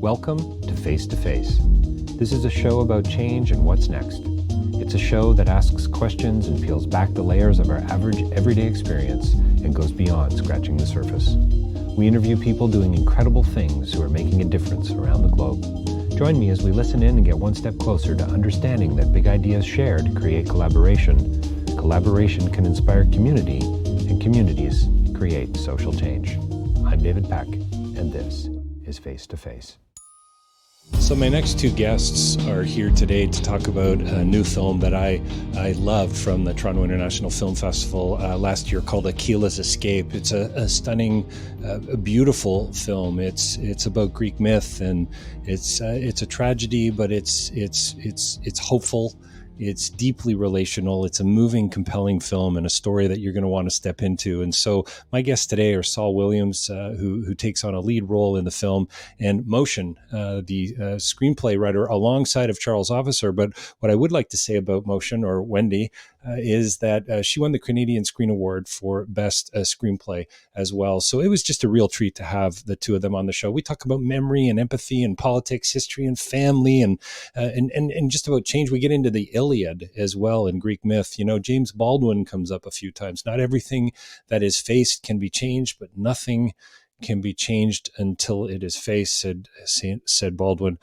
Welcome to Face to Face. This is a show about change and what's next. It's a show that asks questions and peels back the layers of our average everyday experience and goes beyond scratching the surface. We interview people doing incredible things who are making a difference around the globe. Join me as we listen in and get one step closer to understanding that big ideas shared create collaboration. Collaboration can inspire community, and communities create social change. I'm David Peck, and this is Face to Face. So my next two guests are here today to talk about a new film that I loved from the Toronto International Film Festival last year called Aquila's Escape. It's a stunning, beautiful film. It's about Greek myth, and it's a tragedy, but it's hopeful. It's deeply relational. It's a moving, compelling film and a story that you're going to want to step into. And so my guests today are Saul Williams, who takes on a lead role in the film, and Motion, the screenplay writer alongside of Charles Officer. But what I would like to say about Motion, or Wendy, is that she won the Canadian Screen Award for Best Screenplay as well. So it was just a real treat to have the two of them on the show. We talk about memory and empathy and politics, history and family, and just about change. We get into the Iliad as well in Greek myth. You know, James Baldwin comes up a few times. Not everything that is faced can be changed, but nothing can be changed until it is faced, said Baldwin.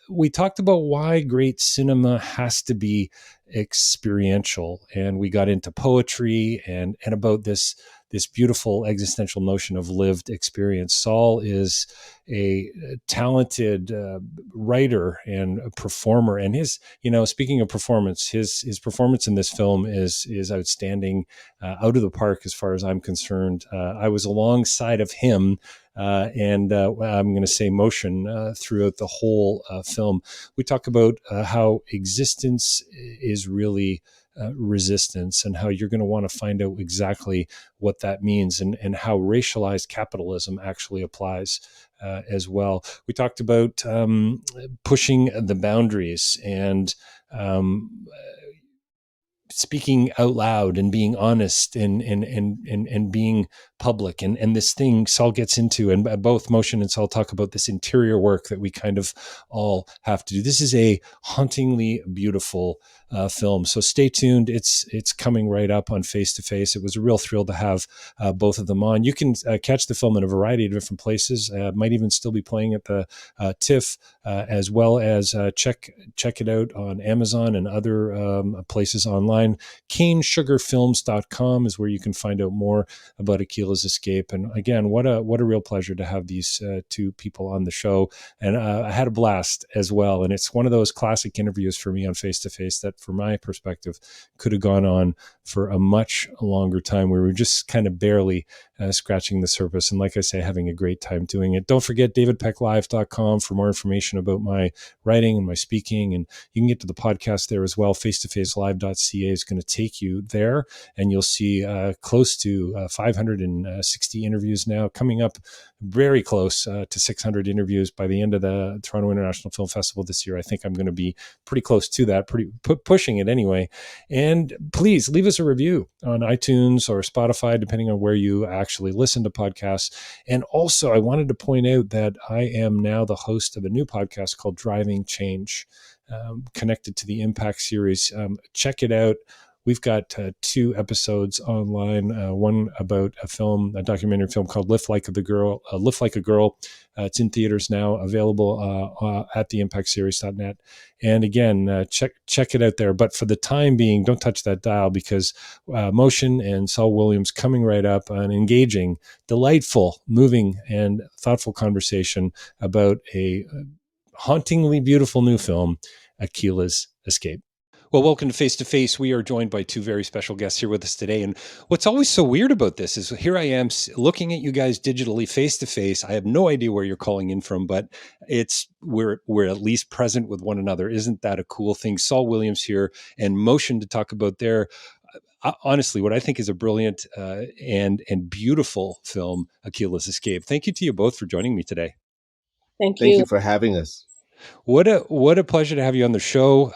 We talked about why great cinema has to be experiential, and we got into poetry and about this beautiful existential notion of lived experience. Saul is a talented writer and a performer, and speaking of performance, his performance in this film is outstanding, out of the park as far as I'm concerned. I was alongside of him, and I'm going to say Motion throughout the whole film. We talk about how existence is really resistance, and how you're going to want to find out exactly what that means, and how racialized capitalism actually applies as well. We talked about pushing the boundaries and speaking out loud and being honest and being public, and this thing Saul gets into, and both Motion and Saul talk about this interior work that we kind of all have to do. This is a hauntingly beautiful film, so stay tuned. It's coming right up on Face to Face. It was a real thrill to have both of them on. You can catch the film in a variety of different places. Might even still be playing at the TIFF, as well as check it out on Amazon and other places online. CaneSugarFilms.com is where you can find out more about Aquila's Escape. And again, what a real pleasure to have these two people on the show. And I had a blast as well. And it's one of those classic interviews for me on Face to Face that, from my perspective, could have gone on for a much longer time. We were just kind of barely scratching the surface. And like I say, having a great time doing it. Don't forget davidpecklive.com for more information about my writing and my speaking. And you can get to the podcast there as well. Face2facelive.ca is going to take you there, and you'll see close to 560 interviews now, coming up very close to 600 interviews by the end of the Toronto International Film Festival this year. I think I'm going to be pretty close to that, pushing it anyway. And please leave us a review on iTunes or Spotify, depending on where you actually listen to podcasts. And also, I wanted to point out that I am now the host of a new podcast called Driving Change, connected to the Impact series. Check it out. We've got 2 episodes online, one about a documentary film called Lift Like a Girl. It's in theaters now, available at theimpactseries.net. And again, check it out there. But for the time being, don't touch that dial, because Motion and Saul Williams coming right up, an engaging, delightful, moving, and thoughtful conversation about a hauntingly beautiful new film, Aquila's Escape. Well, welcome to Face to Face. We are joined by 2 very special guests here with us today. And what's always so weird about this is here I am looking at you guys digitally, face to face. I have no idea where you're calling in from, but we're at least present with one another. Isn't that a cool thing? Saul Williams here, and Motion to talk about their honestly, what I think is a brilliant and beautiful film, Aquila's Escape. Thank you to you both for joining me today. Thank you for having us. What a pleasure to have you on the show,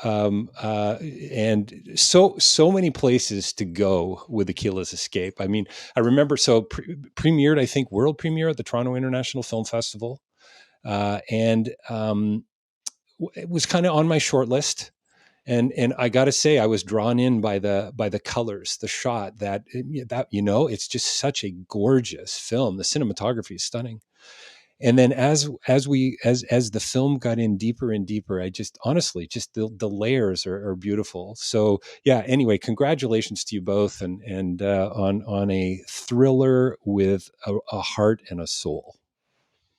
and so many places to go with Aquila's Escape. I mean, I remember premiered, I think, world premiere at the Toronto International Film Festival. And it was kind of on my short list. And I got to say, I was drawn in by the colors, the shot, that it's just such a gorgeous film. The cinematography is stunning. And then as the film got in deeper and deeper, I just honestly just the layers are beautiful. So yeah. Anyway, congratulations to you both, and on a thriller with a heart and a soul.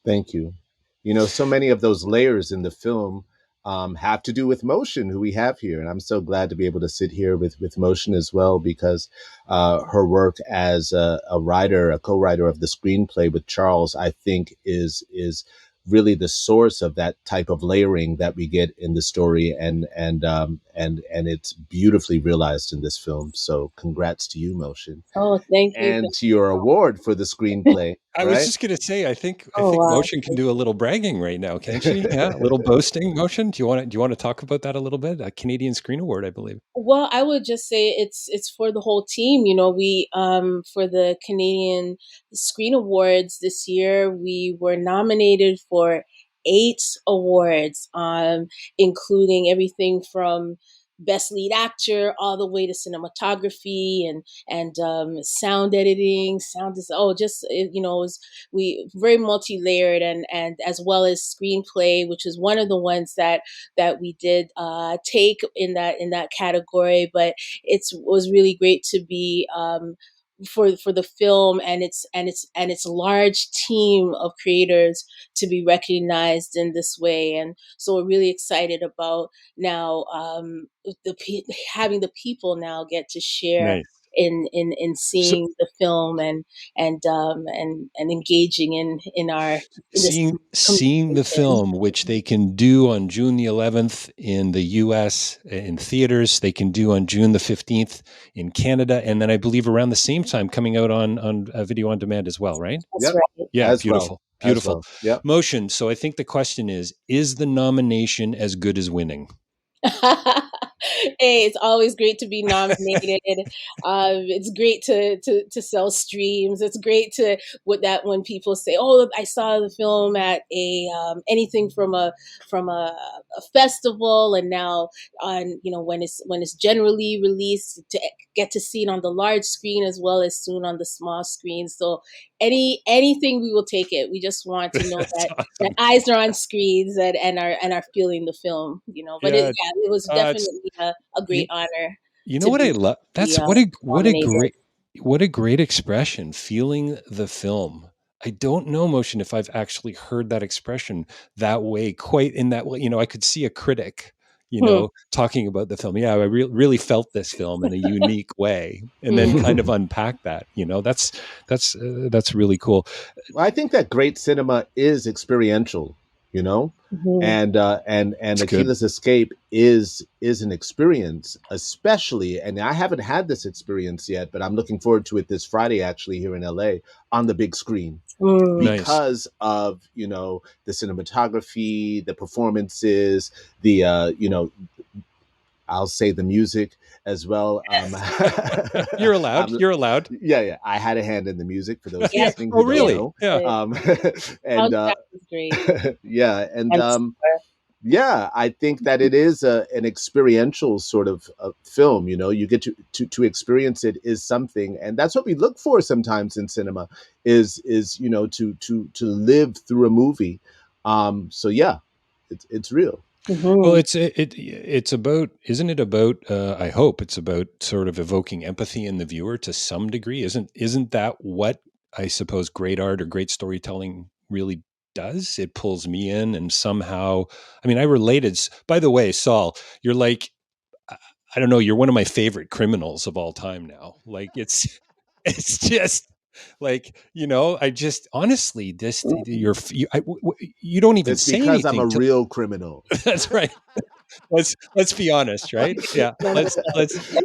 Thank you. You know, so many of those layers in the film have to do with Motion, who we have here, and I'm so glad to be able to sit here with Motion as well, because her work as a writer, a co-writer of the screenplay with Charles, I think is really the source of that type of layering that we get in the story, and it's beautifully realized in this film. So, congrats to you, Motion, Oh, thank you. and to your award for the screenplay. I was Right? just going to say, I Oh, think wow. Motion can do a little bragging right now, can't she? Yeah, a little boasting. Motion. Do you want to talk about that a little bit? A Canadian Screen Award, I believe. Well, I would just say it's for the whole team. You know, we for the Canadian Screen Awards this year, we were nominated for 8 awards, including everything from Best Lead Actor all the way to cinematography and sound editing, sound design. Oh, just it was we very multi-layered, and as well as screenplay, which is one of the ones that we did take in that category. But it was really great to be for the film and its large team of creators to be recognized in this way. And so we're really excited about now having the people now get to share Nice. in So seeing the film and engaging in this seeing the conversation. film, which they can do on June the 11th in the U.S. in theaters, they can do on June the 15th in Canada, and then I believe around the same time coming out on video on demand as well, right? That's Yep. right. Yeah, As well. beautiful, As beautiful. well. Yep. Motion. So I think the question is the nomination as good as winning? Hey, it's always great to be nominated. It's great to sell streams. It's great to with that when people say, "Oh, I saw the film at a anything from a festival," and now on when it's generally released to get to see it on the large screen as well as soon on the small screen. So anything we will take it. We just want to know That's that awesome. eyes are on screens and are feeling the film. But Yeah, it was it's definitely a you, great honor you know to what I be love? be That's what a nominated. great expression. Feeling the film. I don't know, Motion, if I've actually heard that expression that way, quite in that way. I could see a critic, Hmm. talking about the film. Yeah, I really felt this film in a unique way, and then Hmm. kind of unpack that. That's really cool. Well, I think that great cinema is experiential, you know, Hmm. and It's good. Akila's Escape is an experience, especially. And I haven't had this experience yet, but I'm looking forward to it this Friday, actually, here in LA on the big screen, Hmm. Nice. because of the cinematography, the performances, the I'll say the music as well. You're allowed. I'm, You're allowed. yeah, yeah. I had a hand in the music for those Yes, Yeah. listening who Oh, don't yes. really? know. Yeah. The Um, and soundtrack is great. yeah, and And score. yeah, I think that it is an experiential sort of film. You get to experience it is something, and that's what we look for sometimes in cinema. Is to live through a movie. So yeah, it's real. Well, Hmm. it's about, isn't it about? I hope it's about sort of evoking empathy in the viewer to some degree. Isn't that what I suppose great art or great storytelling really does? It pulls me in, and somehow, I mean, I related. By the way, Saul, you're like, I I don't know, you're one of my favorite criminals of all time now. Like it's just like I just honestly, this you don't even It's say because I'm a anything to. real criminal. That's right. Let's be honest, right? Yeah. Let's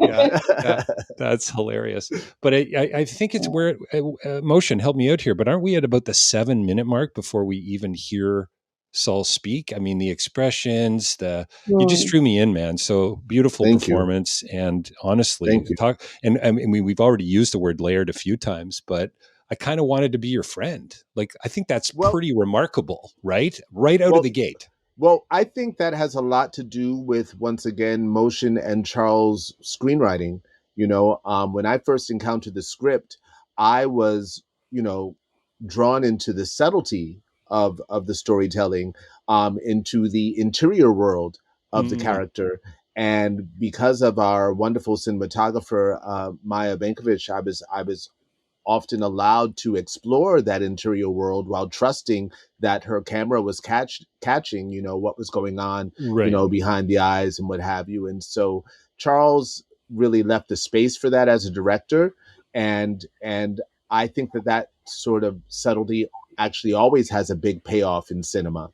yeah, yeah. That's hilarious. But I think it's where Motion, help me out here. But aren't we at about the 7-minute mark before we even hear Saul speak? I mean, the expressions, the you just Hmm. drew me in, man. So beautiful Thank you. performance, and honestly, Thank you. talk. And I mean, we've already used the word layered a few times, but I kind of wanted to be your friend. Like, I think that's Well, pretty remarkable, right? Right out of well, the gate. Well, I think that has a lot to do with, once again, Motion and Charles' screenwriting. When I first encountered the script, I was, drawn into the subtlety of the storytelling, into the interior world of the Mm, character. And because of our wonderful cinematographer, Maya Benkovich, I was often allowed to explore that interior world while trusting that her camera was catching, what was going on, right. behind the eyes and what have you. And so Charles really left the space for that as a director. And I think that sort of subtlety actually always has a big payoff in cinema.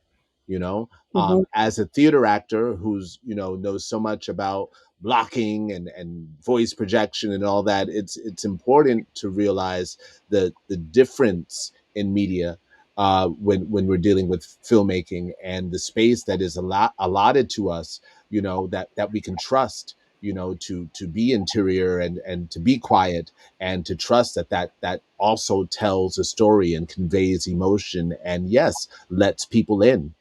Mhm. As a theater actor who's knows so much about blocking and voice projection and all that, it's important to realize the difference in media, when we're dealing with filmmaking, and the space that is allotted to us, that we can trust, to be interior and to be quiet, and to trust that also tells a story and conveys emotion, and yes, lets people in.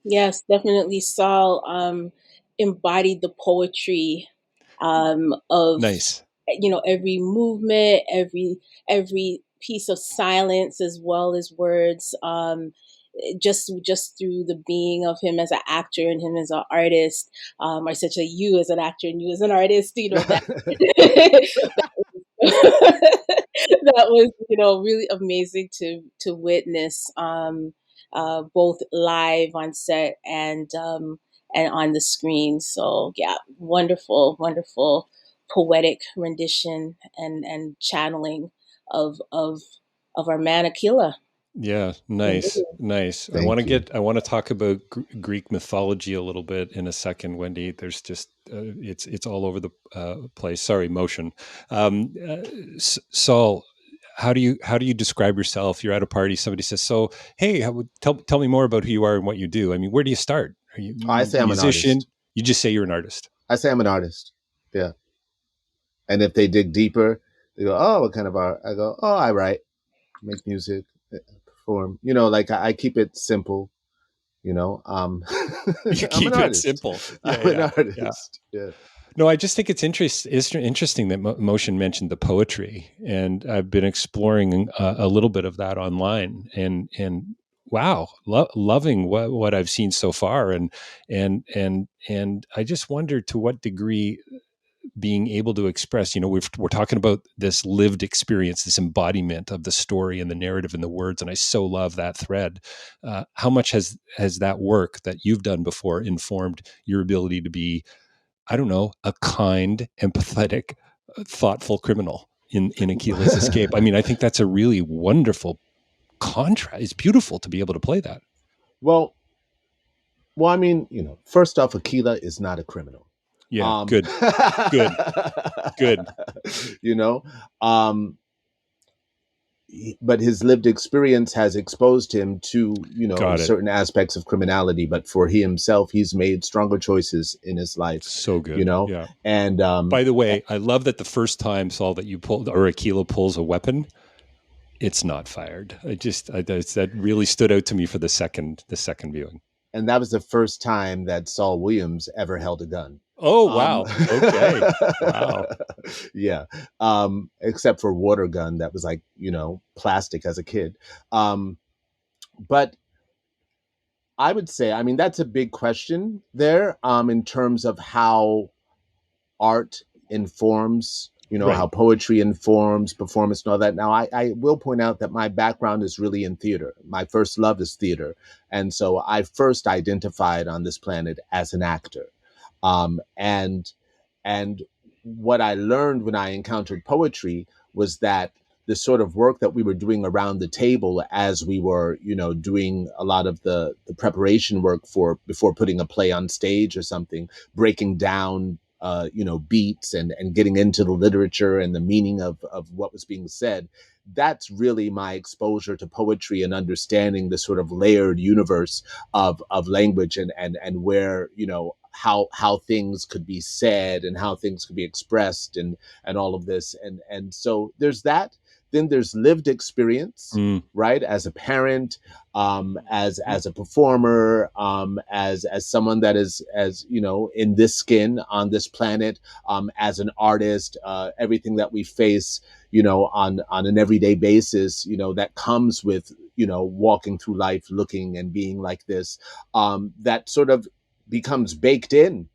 Yes, definitely. Saul embodied the poetry of Nice. every movement, every piece of silence, as well as words. Just through the being of him as an actor and him as an artist, or such a you as an actor and you as an artist, that that was really amazing to witness, both live on set and on the screen. So yeah, wonderful, wonderful poetic rendition and channeling of of our man Aquila. Yeah, nice, nice. Thank you. I want to talk about Greek mythology a little bit in a second, Wendy. There's just it's all over the place. Sorry, motion. Saul, how do you describe yourself? You're at a party, somebody says, "So, hey, tell me more about who you are and what you do." I mean, where do you start? Are you I say I'm an musician? artist. You just say you're an artist. I say I'm an artist. Yeah. And if they dig deeper, they go, "Oh, what kind of art?" I go, "Oh, I write, make music, perform." Like I keep it simple. You I'm an keep it artist. simple. Yeah, I'm an yeah, yeah. artist. Yeah. No, I just think it's interesting that Motion mentioned the poetry, and I've been exploring a little bit of that online, and wow, loving what I've seen so far, and I just wonder to what degree being able to express, we're talking about this lived experience, this embodiment of the story and the narrative and the words, and I so love that thread. How much has that work that you've done before informed your ability to be, I don't know, a kind, empathetic, thoughtful criminal in Aquila's Escape? I mean, I think that's a really wonderful contrast. It's beautiful to be able to play that. well, well, I mean, first off, Aquila is not a criminal. Yeah, Um, good, good, good. you know, um, but his lived experience has exposed him to Got it. certain aspects of criminality, but for he himself, he's made stronger choices in his life. So good. Yeah. And By the way, I love that the first time, Saul, that you pulled or Aquila pulls a weapon, it's not fired. That really stood out to me for the second viewing. and that was the first time that Saul Williams ever held a gun. Oh um wow. Okay. Wow. yeah, except for water gun that was like plastic as a kid. But I would say, I mean, that's a big question there, in terms of how art informs, how Right. poetry informs performance and all that. Now, I will point out that my background is really in theater. My first love is theater. And so I first identified on this planet as an actor. And what I learned when I encountered poetry was that the sort of work that we were doing around the table as we were, doing a lot of the preparation work for before putting a play on stage or something, breaking down beats and getting into the literature and the meaning of what was being said. That's really my exposure to poetry and understanding the sort of layered universe of language and where how things could be said and how things could be expressed and all of this, and so there's that. Then there's lived experience, Mm. right? As a parent, as a performer, as someone that is, as you know, in this skin on this planet, as an artist, everything that we face, you know, on an everyday basis, you know, that comes with, you know, walking through life, looking and being like this, that sort of becomes baked in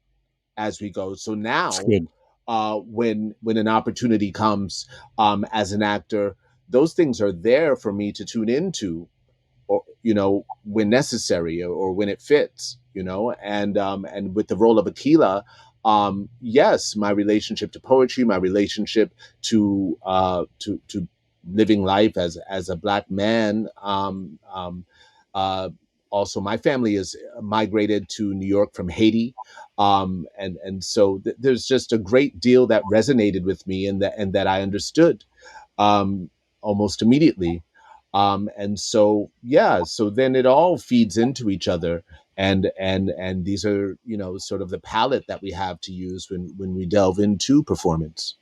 as we go. So It's now, good. when an opportunity comes, as an actor, those things are there for me to tune into, or you know, when necessary, or when it fits, you know. And with the role of Aquila, yes, my relationship to poetry, my relationship to living life as a Black man, uh, also my family is migrated to New York from Haiti, and so there's just a great deal that resonated with me, and that I understood, um, almost immediately. And so, yeah, so then it all feeds into each other. And these are, you know, sort of the palette that we have to use when we delve into performance.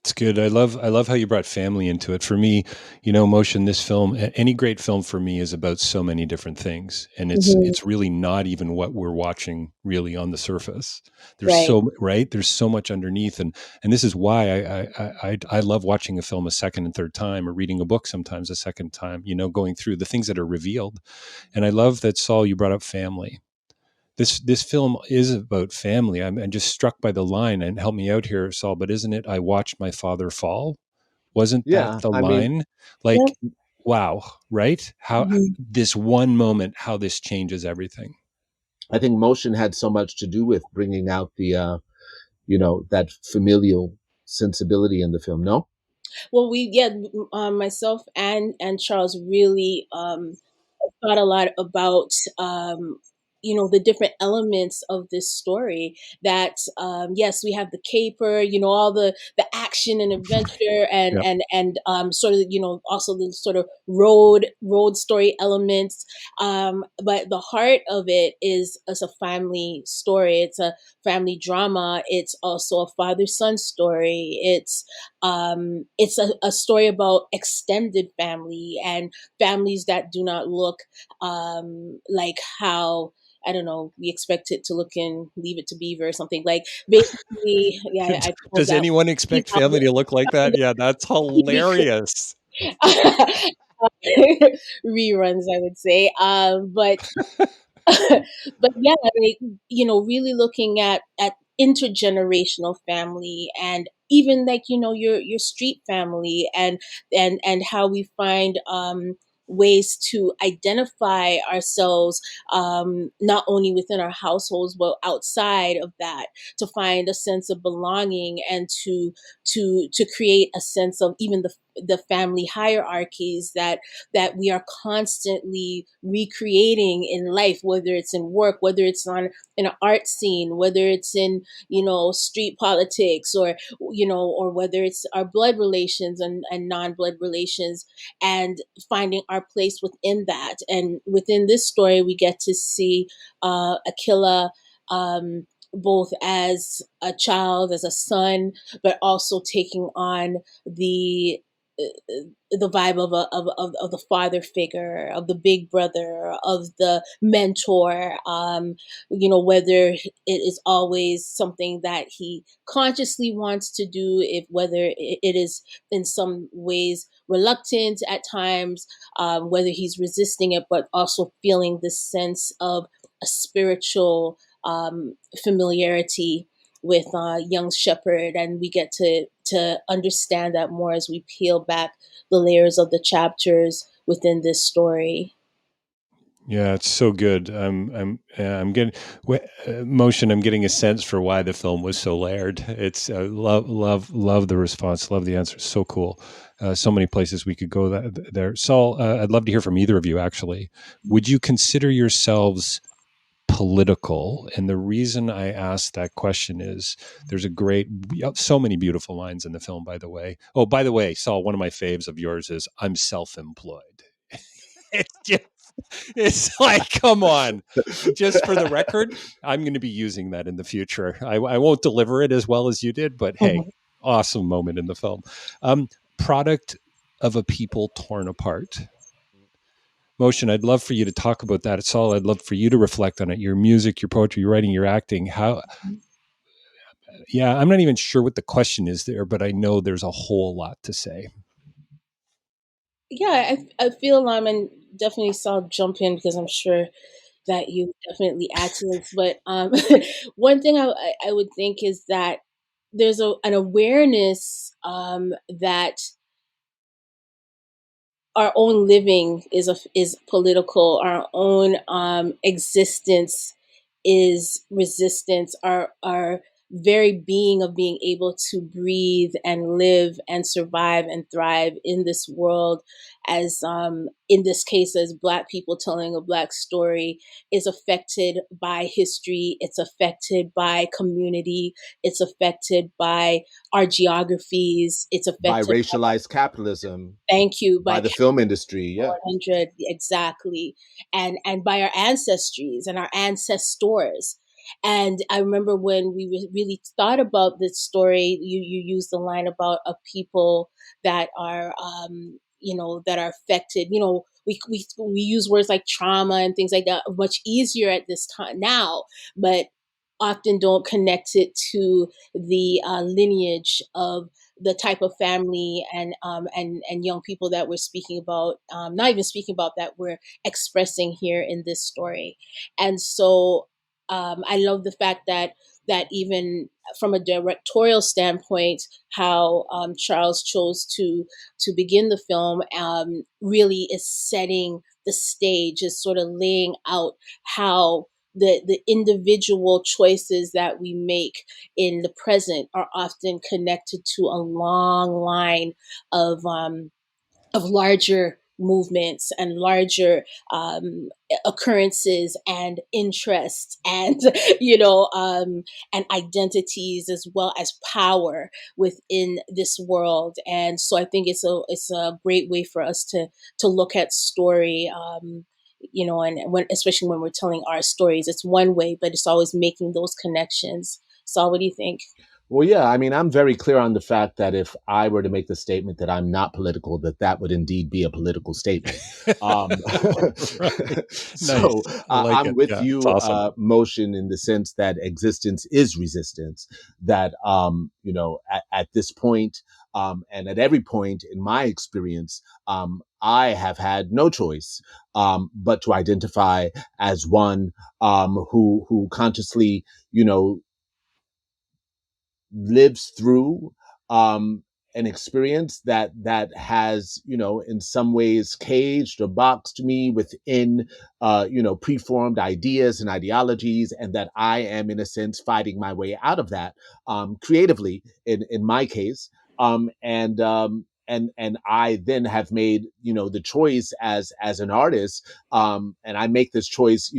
It's good. I love how you brought family into it. For me, you know, Motion, this film, any great film for me is about so many different things. And it's Hmm. it's really not even what we're watching really on the surface. There's Right. so right. There's so much underneath. And this is why I love watching a film a second and third time, or reading a book sometimes a second time, you know, going through the things that are revealed. And I love that, Saul, you brought up family. This film is about family. I'm just struck by the line, and help me out here, Saul, but isn't it? I watched my father fall. Wasn't that Yeah, the I mean, line? Yeah. Like, wow, right? How Hmm. this one moment, how this changes everything. I think motion had so much to do with bringing out the, you know, that familial sensibility in the film. No. Well, myself and Charles really thought a lot about the different elements of this story. That yes, we have the caper, all the action and adventure, and Yep. sort of also the sort of road story elements. But the heart of it is a family story. It's a family drama. It's also a father son story. It's a story about extended family and families that do not look like how, I don't know, we expect it to look in Leave It to Beaver or something. Like, basically, yeah, I pulled Does that anyone expect family to look like that? Yeah, that's hilarious. reruns, I would say. But yeah, like, really looking at intergenerational family, and even like your street family, and how we find ways to identify ourselves, not only within our households but outside of that, to find a sense of belonging, and to create a sense of even the family hierarchies that we are constantly recreating in life, whether it's in work, whether it's in an art scene, whether it's in street politics, or whether it's our blood relations and non-blood relations, and finding our place within that. And within this story, we get to see Aquila, both as a child, as a son, but also taking on the vibe of the father figure, of the big brother, of the mentor. Whether it is always something that he consciously wants to do, if whether it is in some ways reluctant at times, whether he's resisting it, but also feeling this sense of a spiritual familiarity with young shepherd. And we get to understand that more as we peel back the layers of the chapters within this story. Yeah, it's so good. I'm getting Motion. I'm getting a sense for why the film was so layered. It's love the response, love the answer. So cool. So many places we could go there. Saul, I'd love to hear from either of you. Actually, would you consider yourselves political? And the reason I ask that question is there's so many beautiful lines in the film. By the way, by the way, Saul, one of my faves of yours is "I'm self-employed." It's just, it's like, come on. Just for the record, I'm going to be using that in the future. I won't deliver it as well as you did, but hey, awesome moment in the film. Um, product of a people torn apart. Motion, I'd love for you to talk about that. It's all I'd love for you to reflect on it. Your music, your poetry, your writing, your acting. How, yeah, I'm not even sure what the question is there, but I know there's a whole lot to say. Yeah, I feel and definitely Saul jump in because I'm sure that you definitely add to this. But one thing I would think is that there's an awareness that our own living is political. Our own existence is resistance. Our very being of being able to breathe and live and survive and thrive in this world, as in this case, as Black people telling a Black story, is affected by history. It's affected by community. It's affected by our geographies. It's By affected. racialized capitalism, Thank you. by By the film industry. Yeah. 100 exactly, and by our ancestries and our ancestors. And I remember when we really thought about this story, you used the line about a people that are that are affected. We use words like trauma and things like that much easier at this time now, but often don't connect it to the lineage of the type of family and young people that we're speaking about, not even speaking about, that we're expressing here in this story. And so I love the fact that even from a directorial standpoint, how Charles chose to begin the film really is setting the stage, is sort of laying out how the individual choices that we make in the present are often connected to a long line of larger movements and larger occurrences and interests and and identities, as well as power within this world. And so I think it's a great way for us to look at story. And when, especially when we're telling our stories, it's one way, but it's always making those connections. So what do you think? Well, yeah, I mean, I'm very clear on the fact that if I were to make the statement that I'm not political, that would indeed be a political statement. Um, Right. so Nice. I like I'm it. with Yeah, it's you, awesome. Motion, in the sense that existence is resistance. That at this point, and at every point in my experience, I have had no choice but to identify as one who consciously, you know, lives through um, an experience that has, in some ways caged or boxed me within preformed ideas and ideologies, and that I am, in a sense, fighting my way out of that creatively in my case. And I then have made, the choice as an artist, and I make this choice,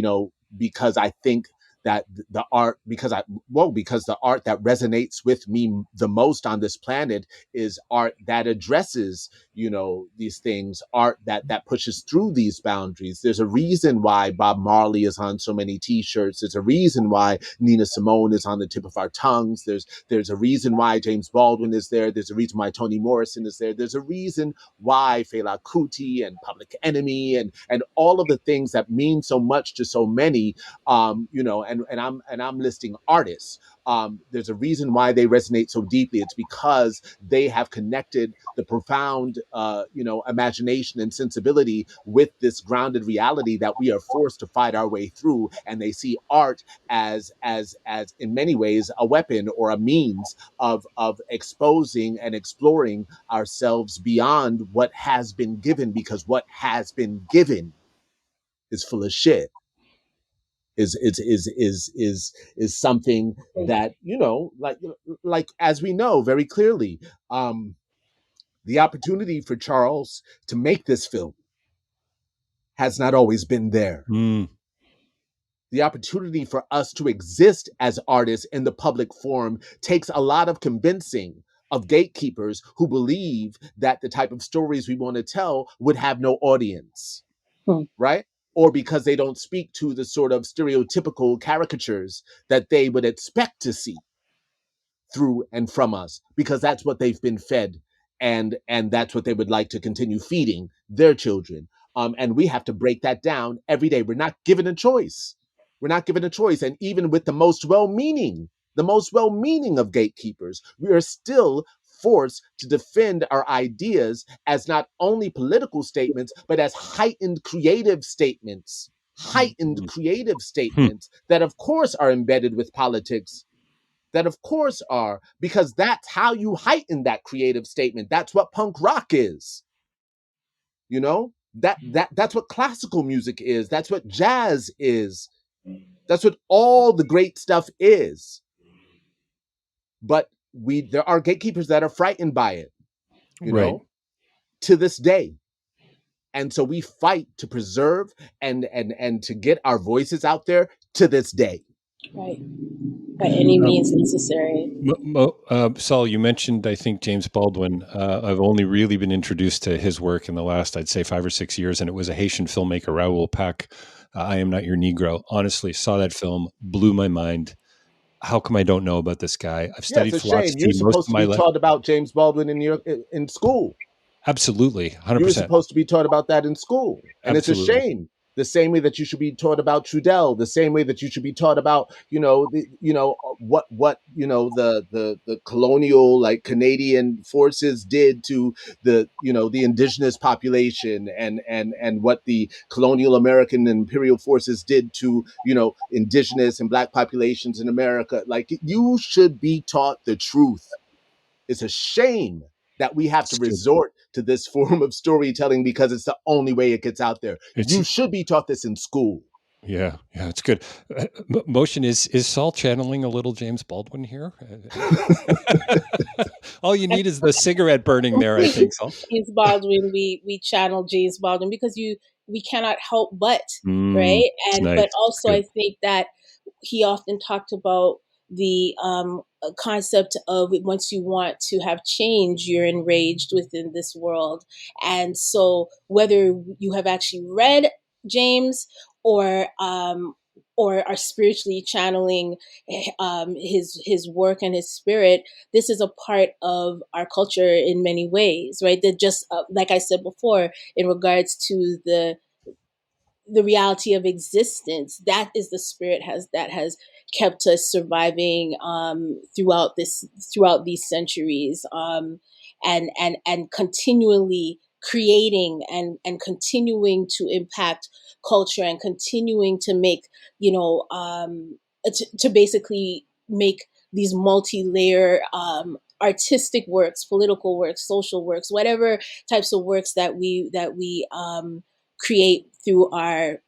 because I think that the art, because the art that resonates with me the most on this planet is art that addresses, these things, art that pushes through these boundaries. There's a reason why Bob Marley is on so many t-shirts. There's a reason why Nina Simone is on the tip of our tongues. There's a reason why James Baldwin is there. There's a reason why Toni Morrison is there. There's a reason why Fela Kuti and Public Enemy and all of the things that mean so much to so many, and I'm listing artists. There's a reason why they resonate so deeply. It's because they have connected the profound, imagination and sensibility with this grounded reality that we are forced to fight our way through. And they see art as in many ways a weapon or a means of exposing and exploring ourselves beyond what has been given, because what has been given is full of shit. Is something that, like as we know very clearly, the opportunity for Charles to make this film has not always been there. Mm. The opportunity for us to exist as artists in the public forum takes a lot of convincing of gatekeepers who believe that the type of stories we want to tell would have no audience, right? Or because they don't speak to the sort of stereotypical caricatures that they would expect to see through and from us, because that's what they've been fed and that's what they would like to continue feeding their children. And we have to break that down every day. We're not given a choice. We're not given a choice. And even with the most well-meaning of gatekeepers, we are still forced to defend our ideas as not only political statements, but as heightened creative Hmm. statements that, of course, are embedded with politics, that of course are, because that's how you heighten that creative statement. That's what punk rock is. You know, that's what classical music is. That's what jazz is. That's what all the great stuff is. But there are gatekeepers that are frightened by it, you Right. know, to this day. And so we fight to preserve and to get our voices out there to this day. Right. By any means necessary. Saul, you mentioned, I think, James Baldwin. I've only really been introduced to his work in the last, I'd say, 5 or 6 years, and it was a Haitian filmmaker, Raoul Peck. I Am Not Your Negro. Honestly, saw that film, blew my mind. How come I don't know about this guy? I've Yeah, it's studied a shame. You're philosophy most supposed of to my be life. taught about James Baldwin in school. Absolutely, You were 100%. supposed to be taught about that in school. And it's a Absolutely. shame. The same way that you should be taught about Trudell, the same way that you should be taught about, what the colonial, like, Canadian forces did to the indigenous population, and what the colonial American and imperial forces did to indigenous and black populations in America. Like, you should be taught the truth. It's a shame that we have to It's good. resort to this form of storytelling because it's the only way it gets out there. It's You should be taught this in school. Yeah, it's good. Motion is Saul channeling a little James Baldwin here? All you need is the cigarette burning there, I think, Saul. James Baldwin, we channel James Baldwin because we cannot help but, right? It's And nice. but It's also good. I think that he often talked about the concept of once you want to have change, you're enraged within this world. And so whether you have actually read James or are spiritually channeling his work and his spirit, this is a part of our culture in many ways, right? That just like I said before, in regards to the reality of existence, that is the spirit has kept us surviving throughout these centuries, and continually creating and continuing to impact culture and continuing to make to basically make these multi-layer artistic works, political works, social works, whatever types of works that we create through our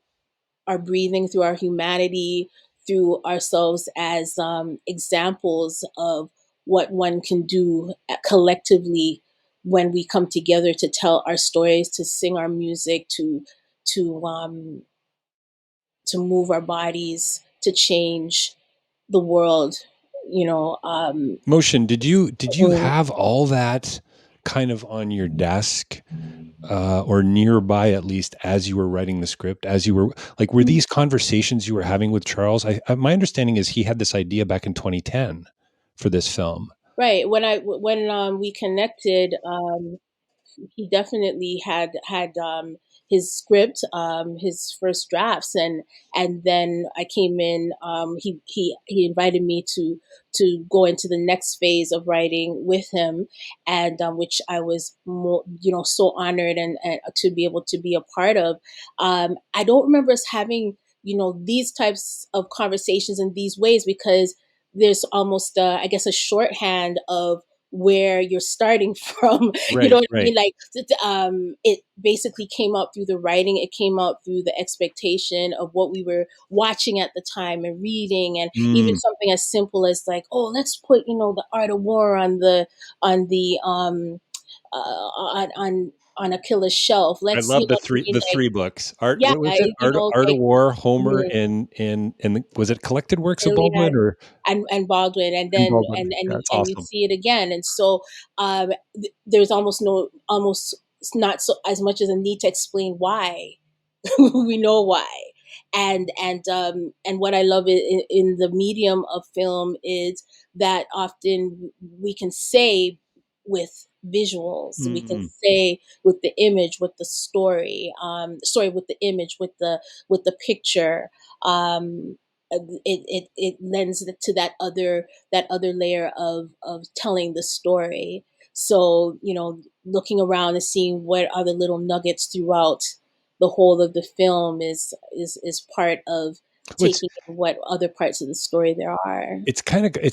breathing, through our humanity, through ourselves as examples of what one can do collectively when we come together to tell our stories, to sing our music, to um, to move our bodies, to change the world. You know, Motion, did you have all that kind of on your desk, or nearby, at least, as you were writing the script, as you were like, were these conversations you were having with Charles? My understanding is he had this idea back in 2010 for this film. right when we connected. He definitely had his script, his first drafts, and then I came in. He invited me to go into the next phase of writing with him, and which I was so honored and to be able to be a part of. I don't remember us having these types of conversations in these ways because there's almost I guess a shorthand of where you're starting from. You Right, know what I right. mean? Like, it basically came out through the writing. It came out through the expectation of what we were watching at the time and reading, and even Mm, something as simple as like, oh, let's put the Art of War on the on Achilles' shelf. I Let's love the I three mean, the like, three books. Art, yeah, what was it? Art of like, War, Homer, mm, and was it Collected Works of Iliad Baldwin or and Baldwin, and and then Baldwin? Yeah, it's and you awesome. see it again, and so there's almost not so as much as a need to explain why. We know why, and what I love in the medium of film is that often we can say with visuals. We can Mm-hmm. say with the image, with the story, with the image, with the picture. It lends to that other layer of telling the story. So, looking around and seeing what are the little nuggets throughout the whole of the film is part of What's taking in what other parts of the story there are. it's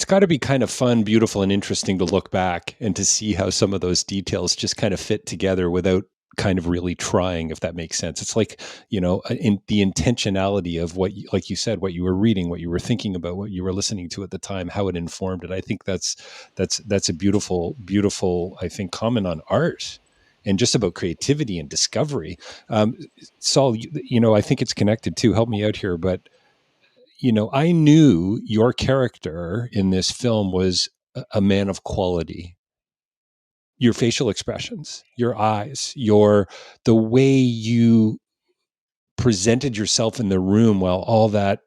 got to be kind of fun, beautiful, and interesting to look back and to see how some of those details just kind of fit together without kind of really trying, if that makes sense. It's like, in the intentionality of what like you said, what you were reading, what you were thinking about, what you were listening to at the time, how it informed it. I think that's a beautiful, I think, comment on art and just about creativity and discovery. Saul, I think it's connected too. Help me out here, but I knew your character in this film was a man of quality. Your facial expressions, your eyes, the way you presented yourself in the room while all that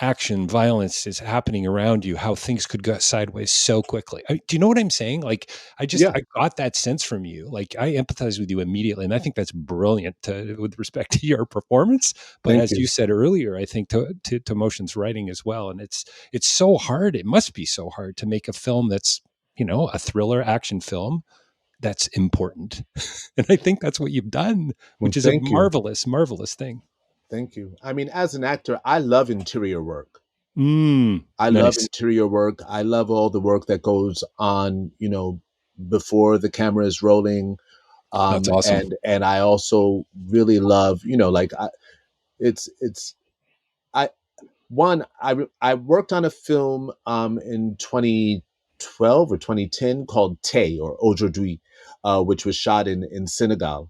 action, violence is happening around you, how things could go sideways so quickly. Do you know what I'm saying? Like, Yeah, I got that sense from you. Like, I empathize with you immediately. And I think that's brilliant with respect to your performance. But thank as you. you said earlier, I think to Motion's writing as well. And it's so hard. It must be so hard to make a film that's, a thriller action film that's important. And I think that's what you've done, Well, which is a thank you. marvelous, marvelous thing. Thank you. I mean, as an actor, I love interior work. I love Nice. interior work. I love all the work that goes on, before the camera is rolling. That's awesome. And I also really love, it's I one I worked on a film in 2012 or 2010 called Tay or Aujourd'hui, which was shot in Senegal,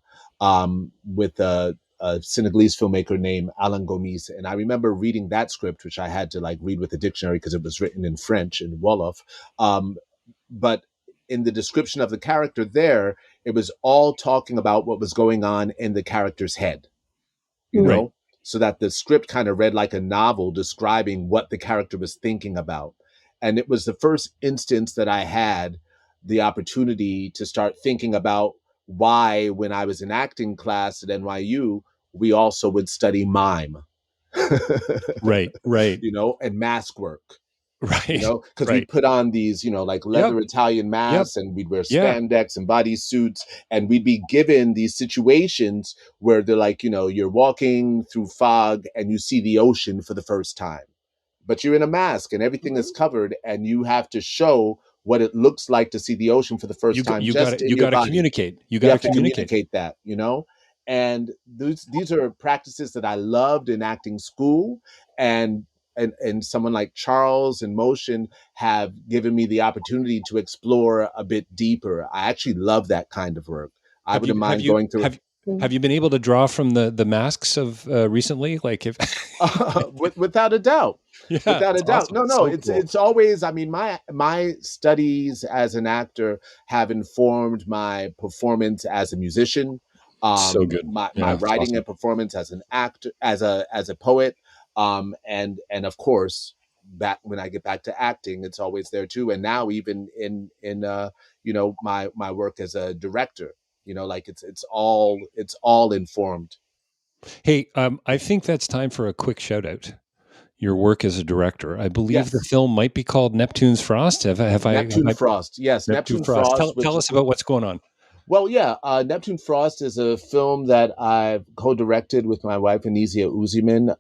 with a Senegalese filmmaker named Alan Gomis. And I remember reading that script, which I had to like read with a dictionary because it was written in French in Wolof. Um, but in the description of the character there, it was all talking about what was going on in the character's head, you Right. know, so that the script kind of read like a novel describing what the character was thinking about. And it was the first instance that I had the opportunity to start thinking about why, when I was in acting class at NYU, we also would study mime, Right. Right. and mask work, Right. because we'd Right. put on these, like Yep. leather Italian Yep. masks and we'd wear Yeah. spandex and body suits and we'd be given these situations where they're like, you're walking through fog and you see the ocean for the first time, but you're in a mask and everything is covered and you have to show what it looks like to see the ocean for the first time You got just to in your body. communicate. You You got to have to communicate. communicate that. And these are practices that I loved in acting school, and and someone like Charles and Motion have given me the opportunity to explore a bit deeper. I actually love that kind of work. I Have wouldn't you have mind you going through have have you been able to draw from the masks of recently? Like if without a doubt. yeah, Without a it's doubt. awesome. No, no, So it's cool. it's always, I mean, my studies as an actor have informed my performance as a musician, So good. my Yeah, it's writing awesome. and performance as an actor, as a poet, and of course, back when I get back to acting, it's always there too. And now even in my work as a director, like it's all informed. Hey, I think that's time for a quick shout out. Your work as a director. I believe the Yes. film might be called Neptune's Frost. Have Neptune I Frost. Yes, Neptune Neptune Frost? Frost, Tell us about what's going on. well, yeah, Neptune Frost is a film that I've co-directed with my wife Anisia Uziman.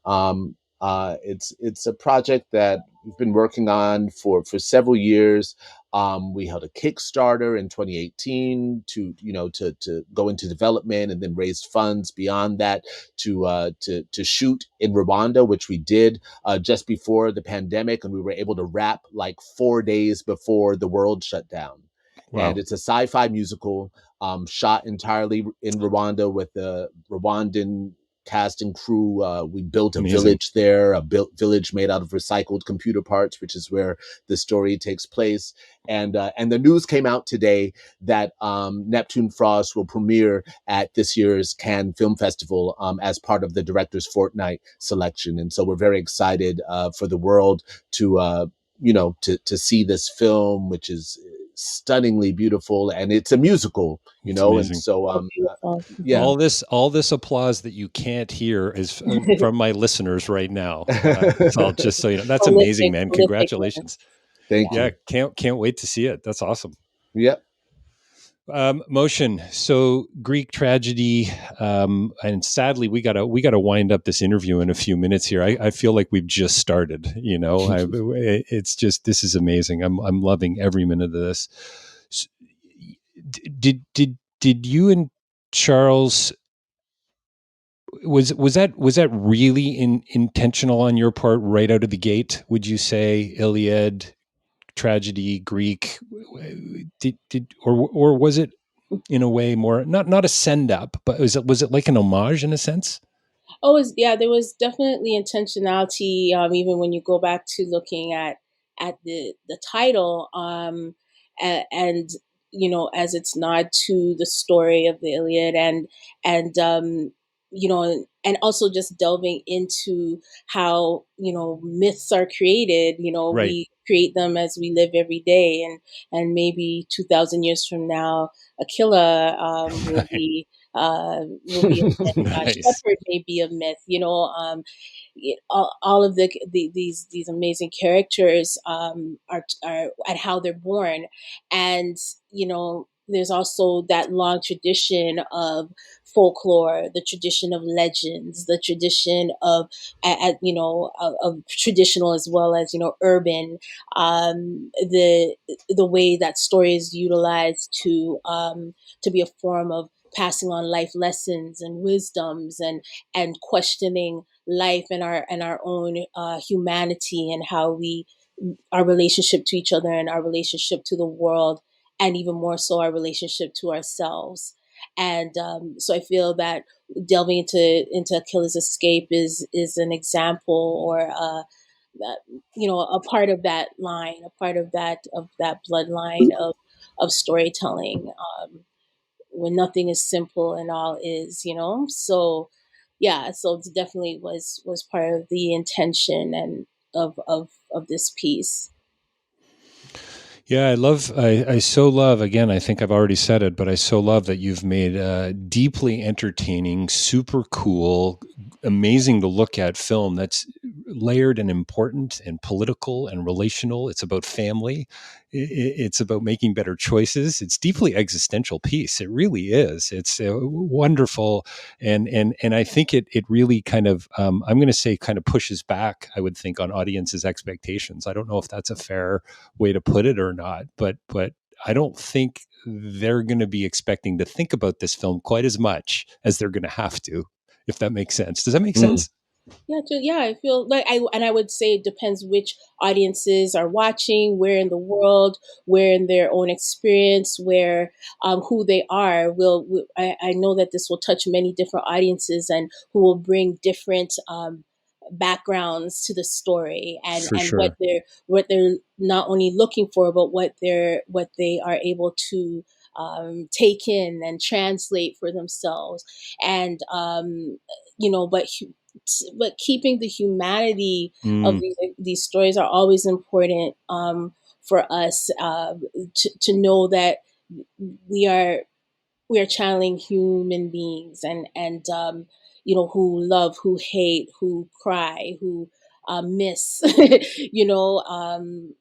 It's a project that we've been working on for several years. We held a Kickstarter in 2018 to go into development and then raise funds beyond that to shoot in Rwanda, which we did just before the pandemic, and we were able to wrap like 4 days before the world shut down. And Wow. it's a sci-fi musical shot entirely in Rwanda with the Rwandan cast and crew. We built a Amazing. village there, a village made out of recycled computer parts, which is where the story takes place. And the news came out today that Neptune Frost will premiere at this year's Cannes Film Festival as part of the Directors Fortnight selection. And so we're very excited for the world to to see this film, which is stunningly beautiful, and it's a musical, It's and amazing. so So beautiful. yeah. All this applause that you can't hear is from my listeners right now. So I'll just so you know, that's amazing, man. Prolific. Congratulations. Thank Yeah, you. can't wait to see it. That's awesome. Yep. Motion. So Greek tragedy, and sadly, we gotta wind up this interview in a few minutes here. I feel like we've just started. It's just, this is amazing. I'm loving every minute of this. S- did you and Charles, was that really intentional on your part right out of the gate? Would you say Iliad, tragedy, Greek, did or was it in a way more, not a send up, but was it like an homage in a sense? Oh, yeah, there was definitely intentionality. Even when you go back to looking at the title, and as its nod to the story of the Iliad, and and also just delving into how myths are created. Right. We create them as we live every day, and maybe 2,000 years from now, Aquila will be a myth. Nice. Shepherd may be a myth. All of these amazing characters are at how they're born, and there's also that long tradition of folklore, the tradition of legends, the tradition of of traditional as well as urban, the way that story is utilized to be a form of passing on life lessons and wisdoms, and questioning life and our own humanity, and how we our relationship to each other and our relationship to the world, and even more so our relationship to ourselves. And so I feel that delving into Achilles' escape is an example, or that a part of that line, a part of that bloodline of storytelling, when nothing is simple and all is, so yeah, so it definitely was part of the intention and of this piece. Yeah, I so love, again, I think I've already said it, but I so love that you've made a deeply entertaining, super cool, amazing to look at film that's layered and important and political and relational. It's about family. It's about making better choices. It's deeply existential piece. It really is. It's wonderful. And I think it really kind of, I'm going to say, kind of pushes back, I would think, on audiences' expectations. I don't know if that's a fair way to put it or not, but I don't think they're going to be expecting to think about this film quite as much as they're going to have to, if that makes sense. Does that make Mm. sense? Yeah, I feel like I would say it depends which audiences are watching, where in the world, where in their own experience, where who they are. I know that this will touch many different audiences, and who will bring different backgrounds to the story, For and sure. what they're not only looking for, but what they are able to take in and translate for themselves. And but keeping the humanity of Mm, these stories are always important, for us, to know that we are we are channeling human beings, and who love, who hate, who cry, who miss, you know um,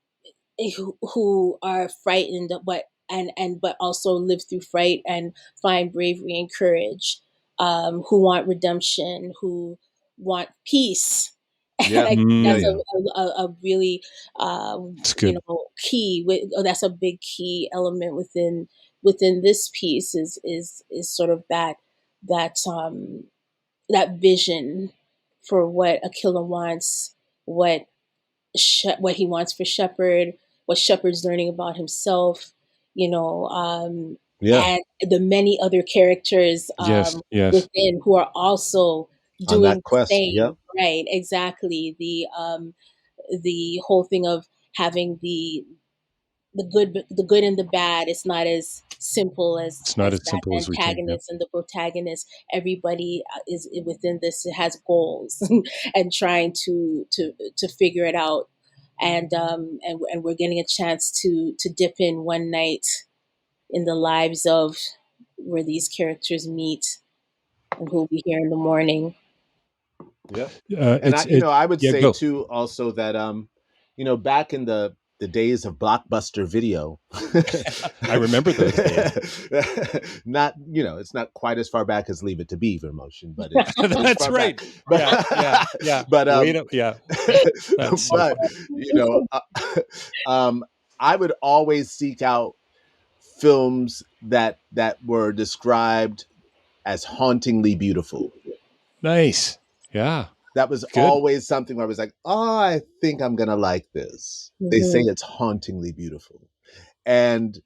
who are frightened, but also live through fright and find bravery and courage, who want redemption, who want peace. And Yeah. I think Yeah. that's mm, Yeah. a really it's good. key. That's a big key element within this piece, is sort of that that vision for what Aquila wants, what what he wants for Shepard, what Shepard's learning about himself, you know, um, Yeah. and the many other characters Yes, yes. within, who are also On doing that the quest. Yep. same. Right? Exactly. The whole thing of having the good and the bad. It's not as simple It's not as as that. simple The as we think. Yeah. antagonist and the protagonist, everybody is within this, has goals, and trying to figure it out, and we're getting a chance to dip in one night in the lives of where these characters meet and who'll be here in the morning. Yeah. And I would yeah, say go. too also that back in the days of Blockbuster Video, I remember those days. not it's not quite as far back as Leave It to Beaver Motion, but it's That's far right. back. Yeah. But Wait up, yeah. That's so but I would always seek out films that were described as hauntingly beautiful. nice. Yeah, That was good. always something where I was like, oh, I think I'm going to like this. They say it's hauntingly beautiful. And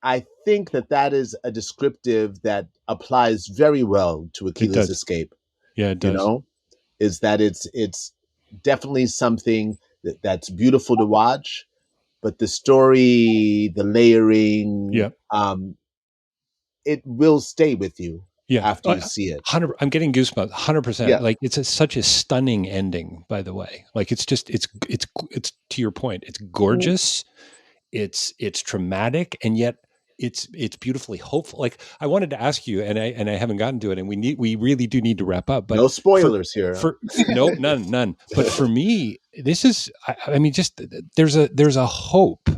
I think that is a descriptive that applies very well to Aquila's Escape. Yeah, it does. Is that it's definitely something that's beautiful to watch, but the story, the layering, it will stay with you. Yeah, after you see it. I'm getting goosebumps. 100%. Yeah. Like it's such a stunning ending. By the way, like it's just it's to your point. It's gorgeous. It's traumatic, and yet it's beautifully hopeful. Like I wanted to ask you, and I haven't gotten to it, and we really do need to wrap up. But no spoilers here. No, none. But for me, this is. I mean, just there's a hope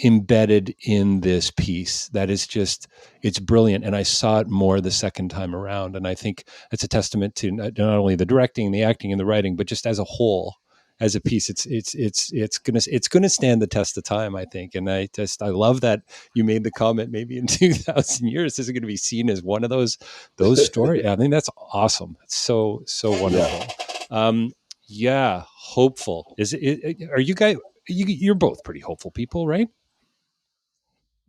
embedded in this piece that is just, it's brilliant. And I saw it more the second time around. And I think it's a testament to not only the directing, the acting, and the writing, but just as a whole, as a piece, it's gonna stand the test of time, I think. And I love that you made the comment, maybe in 2,000 years, this is going to be seen as one of those stories. I think that's awesome. It's so wonderful. Yeah. Hopeful. Are you guys, you're both pretty hopeful people, right?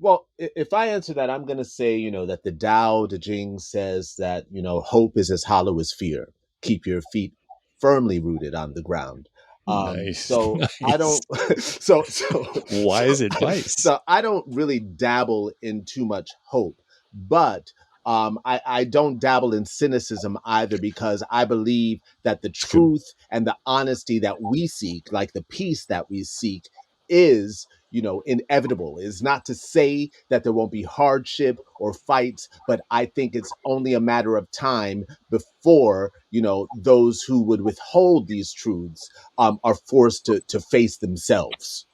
Well, if I answer that, I'm going to say, that the Tao Te Ching says that, hope is as hollow as fear. Keep your feet firmly rooted on the ground. Nice. So nice. I don't, wise advice. So I don't really dabble in too much hope, but I don't dabble in cynicism either, because I believe that the truth and the honesty that we seek, like the peace that we seek, is inevitable. Is not to say that there won't be hardship or fights, but I think it's only a matter of time before those who would withhold these truths are forced to face themselves.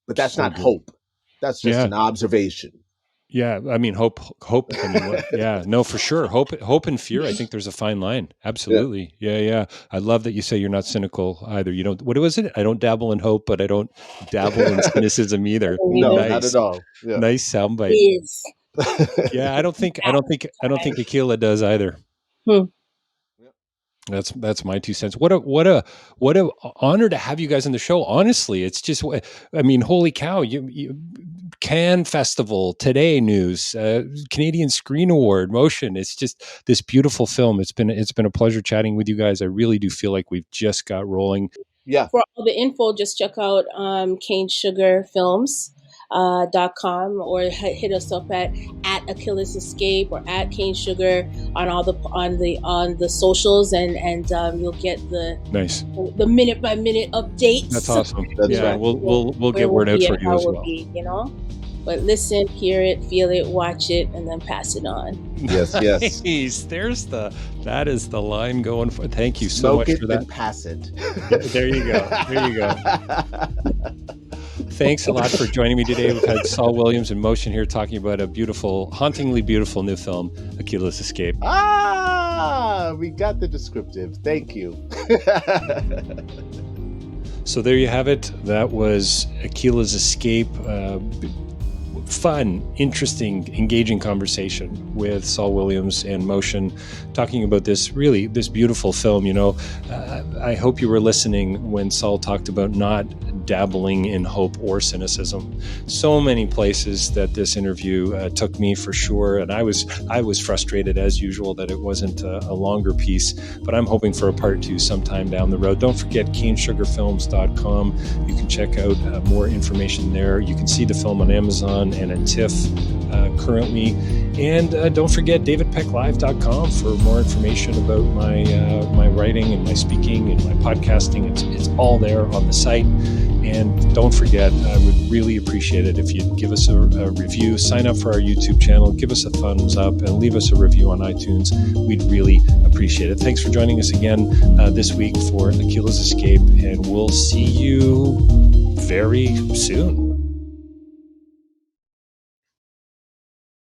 But that's so not good. Hope. That's just an observation. Yeah, I mean, hope. I mean, yeah, no, for sure. Hope and fear. I think there's a fine line. Absolutely. Yeah. I love that you say you're not cynical either. You don't. What was it? I don't dabble in hope, but I don't dabble in cynicism either. No, nice. Not at all. Yeah. Nice soundbite. Yeah, I don't think Aquila does either. That's my 2 cents. What a honor to have you guys on the show. Honestly, it's just, I mean, holy cow! You Cannes Festival, Today News, Canadian Screen Award, Motion. It's just this beautiful film. It's been a pleasure chatting with you guys. I really do feel like we've just got rolling. Yeah. For all the info, just check out Cane Sugar Films. .com, or hit us up at Achilles Escape or at Cane Sugar on the socials, and you'll get the minute by minute updates. That's awesome. That's right. We'll get word out for you as well. But listen, hear it, feel it, watch it, and then pass it on. Yes. That is the line going for. Thank you so much for that. And pass it. There you go. Thanks a lot for joining me today. We've had Saul Williams in Motion here talking about a beautiful, hauntingly beautiful new film, Aquila's Escape. We got the descriptive. Thank you. So there you have it. That was Aquila's Escape. Fun, interesting, engaging conversation with Saul Williams and Motion, talking about this beautiful film. I hope you were listening when Saul talked about not dabbling in hope or cynicism. So many places that this interview took me, for sure, and I was frustrated as usual that it wasn't a longer piece, but I'm hoping for a part 2 sometime down the road. Don't forget canesugarfilms.com. You can check out more information there. You can see the film on Amazon and at TIFF. currently. And don't forget davidpecklive.com for more information about my writing and my speaking and my podcasting. It's all there on the site. And don't forget, I would really appreciate it if you'd give us a review, sign up for our YouTube channel, give us a thumbs up, and leave us a review on iTunes. We'd really appreciate it. Thanks for joining us again this week for Aquila's Escape, and we'll see you very soon.